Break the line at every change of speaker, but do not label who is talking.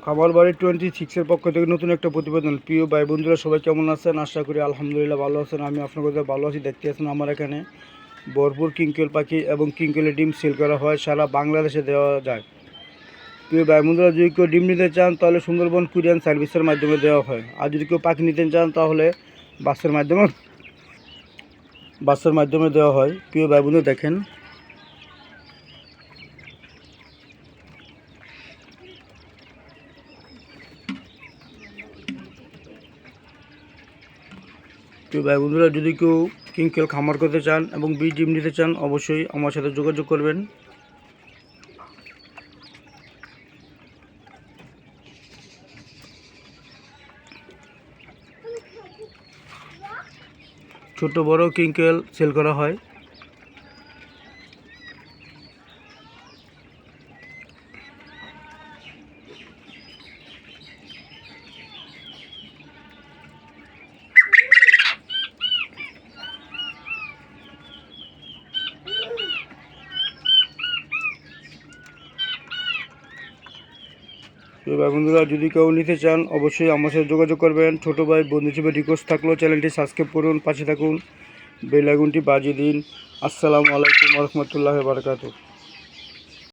খামার বাড়ি 26-এর পক্ষ থেকে নতুন একটা প্রতিবেদন। প্রিয় ভাই বন্ধুরা, সবাই কেমন আছেন? আশা করি আলহামদুলিল্লাহ ভালো আছেন। আমি আপনাদের ভালো আছি। দেখতে আছেন আমার এখানে ভরপুর কিংকল পাখি এবং কিংকলের ডিম সেল করা হয়, সারা বাংলাদেশে দেওয়া যায়। প্রিয় ভাই বন্ধুরা, যদি কেউ ডিম নিতে চান তাহলে সুন্দরবন কুরিয়ান সার্ভিসের মাধ্যমে দেওয়া হয়। আর যদি কেউ পাখি নিতে চান তাহলে বাসের মাধ্যমে দেওয়া হয়। প্রিয় ভাই বন্ধু দেখেন, প্রিয় ভাই বন্ধুরা, যদি কেউ কিংকল খামার করতে চান এবং বীজ ডিম নিতে চান অবশ্যই আমার সাথে যোগাযোগ করবেন। ছোট বড় কিংকল সেল করা হয়। তো ভাই বন্ধুরা, যদি কেউ নিতে চান অবশ্যই আমার সাথে যোগাযোগ করবেন। ছোটো ভাই বন্ধু হিসেবে রিকোয়েস্ট থাকলেও চ্যানেলটি সাবস্ক্রাইব করুন, পাশে থাকুন, বেল আইকনটি বাজিয়ে দিন। আসসালামু আলাইকুম ওয়া রাহমাতুল্লাহি ওয়া বারাকাতুহু।